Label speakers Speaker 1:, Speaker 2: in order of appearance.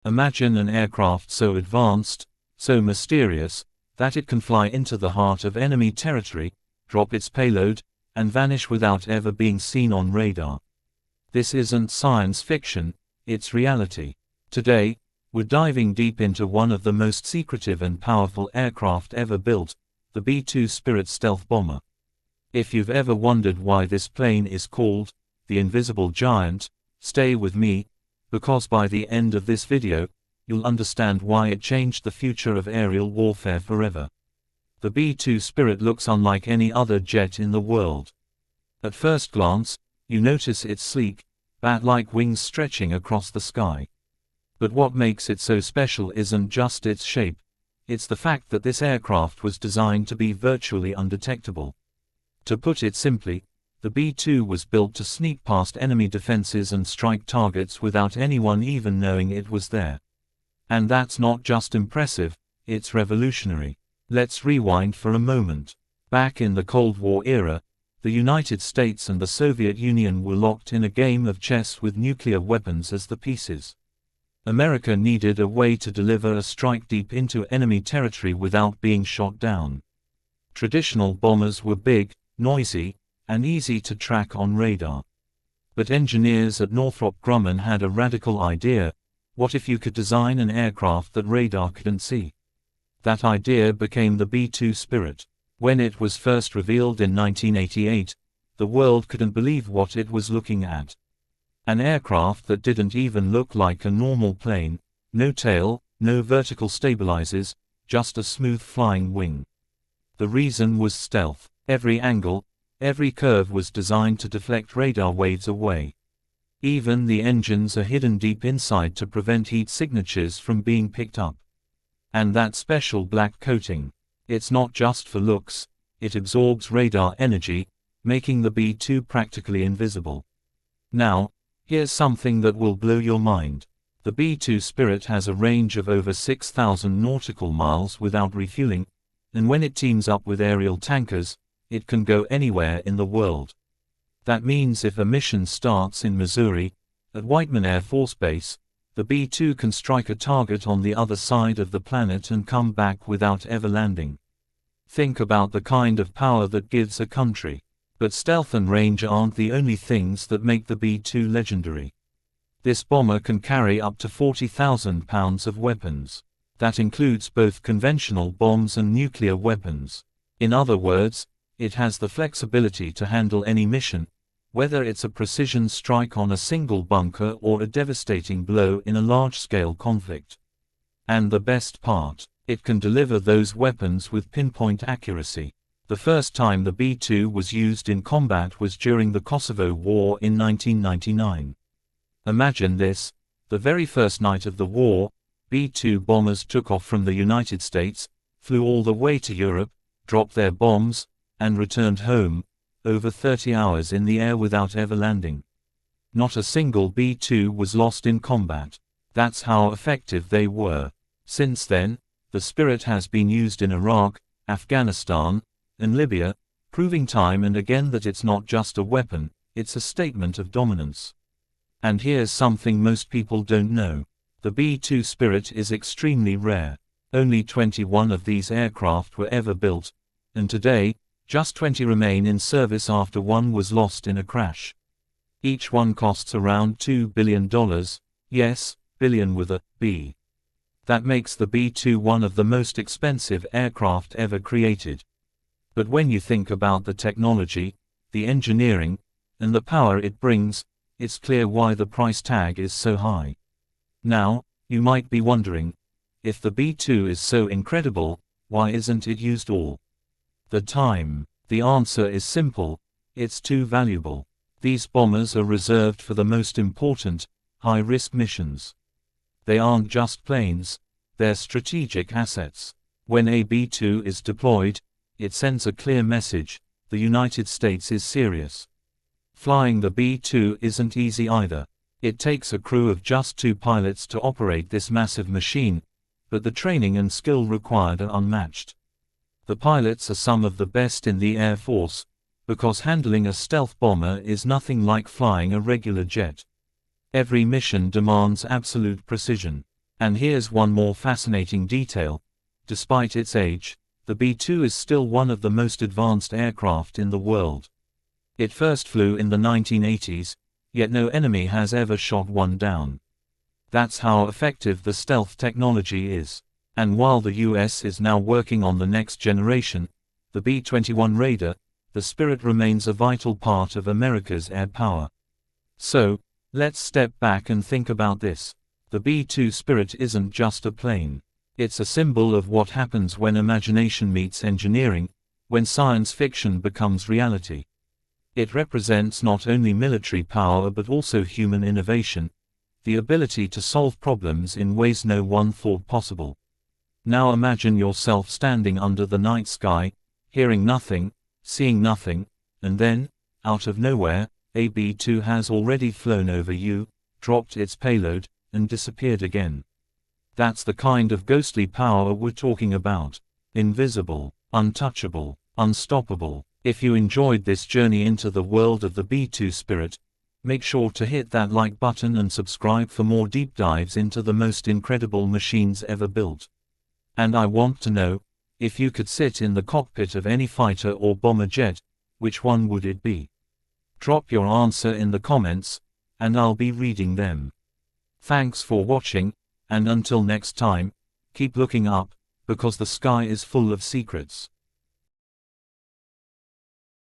Speaker 1: Imagine an aircraft so advanced, so mysterious, that it can fly into the heart of enemy territory, drop its payload, and vanish without ever being seen on radar. This isn't science fiction, it's reality. Today, we're diving deep into one of the most secretive and powerful aircraft ever built, the B-2 Spirit stealth bomber. If you've ever wondered why this plane is called the Invisible Giant, stay with me, because by the end of this video, you'll understand why it changed the future of aerial warfare forever. The B-2 Spirit looks unlike any other jet in the world. At first glance, you notice its sleek, bat-like wings stretching across the sky. But what makes it so special isn't just its shape, it's the fact that this aircraft was designed to be virtually undetectable. To put it simply, the B-2 was built to sneak past enemy defenses and strike targets without anyone even knowing it was there. And that's not just impressive, it's revolutionary. Let's rewind for a moment. Back in the Cold War era, the United States and the Soviet Union were locked in a game of chess with nuclear weapons as the pieces. America needed a way to deliver a strike deep into enemy territory without being shot down. Traditional bombers were big, noisy, and easy to track on radar. But engineers at Northrop Grumman had a radical idea: what if you could design an aircraft that radar couldn't see? That idea became the B-2 Spirit. When it was first revealed in 1988, the world couldn't believe what it was looking at. An aircraft that didn't even look like a normal plane, no tail, no vertical stabilizers, just a smooth flying wing. The reason was stealth. Every angle, every curve was designed to deflect radar waves away. Even the engines are hidden deep inside to prevent heat signatures from being picked up. And that special black coating, it's not just for looks, it absorbs radar energy, making the B-2 practically invisible. Now, here's something that will blow your mind. The B-2 Spirit has a range of over 6,000 nautical miles without refueling, and when it teams up with aerial tankers, it can go anywhere in the world. That means if a mission starts in Missouri, at Whiteman Air Force Base, the B-2 can strike a target on the other side of the planet and come back without ever landing. Think about the kind of power that gives a country. But stealth and range aren't the only things that make the B-2 legendary. This bomber can carry up to 40,000 pounds of weapons. That includes both conventional bombs and nuclear weapons. In other words, it has the flexibility to handle any mission, whether it's a precision strike on a single bunker or a devastating blow in a large-scale conflict. And the best part, it can deliver those weapons with pinpoint accuracy. The first time the B-2 was used in combat was during the Kosovo War in 1999. Imagine this: the very first night of the war, B-2 bombers took off from the United States, flew all the way to Europe, dropped their bombs, and returned home, over 30 hours in the air without ever landing. Not a single B-2 was lost in combat. That's how effective they were. Since then, the Spirit has been used in Iraq, Afghanistan, and Libya, proving time and again that it's not just a weapon, it's a statement of dominance. And here's something most people don't know. The B-2 Spirit is extremely rare. Only 21 of these aircraft were ever built, and today, just 20 remain in service after one was lost in a crash. Each one costs around $2 billion, yes, billion with a B. That makes the B-2 one of the most expensive aircraft ever created. But when you think about the technology, the engineering, and the power it brings, it's clear why the price tag is so high. Now, you might be wondering, if the B-2 is so incredible, why isn't it used all the time? The answer is simple: it's too valuable. These bombers are reserved for the most important, high-risk missions. They aren't just planes, they're strategic assets. When a B-2 is deployed, it sends a clear message: the United States is serious. Flying the B-2 isn't easy either. It takes a crew of just 2 pilots to operate this massive machine, but the training and skill required are unmatched. The pilots are some of the best in the Air Force, because handling a stealth bomber is nothing like flying a regular jet. Every mission demands absolute precision. And here's one more fascinating detail. Despite its age, the B-2 is still one of the most advanced aircraft in the world. It first flew in the 1980s, yet no enemy has ever shot one down. That's how effective the stealth technology is. And while the US is now working on the next generation, the B-21 Raider, the Spirit remains a vital part of America's air power. So, let's step back and think about this. The B-2 Spirit isn't just a plane. It's a symbol of what happens when imagination meets engineering, when science fiction becomes reality. It represents not only military power but also human innovation, the ability to solve problems in ways no one thought possible. Now imagine yourself standing under the night sky, hearing nothing, seeing nothing, and then, out of nowhere, a B-2 has already flown over you, dropped its payload, and disappeared again. That's the kind of ghostly power we're talking about. Invisible, untouchable, unstoppable. If you enjoyed this journey into the world of the B-2 Spirit, make sure to hit that like button and subscribe for more deep dives into the most incredible machines ever built. And I want to know, if you could sit in the cockpit of any fighter or bomber jet, which one would it be? Drop your answer in the comments, and I'll be reading them. Thanks for watching, and until next time, keep looking up, because the sky is full of secrets.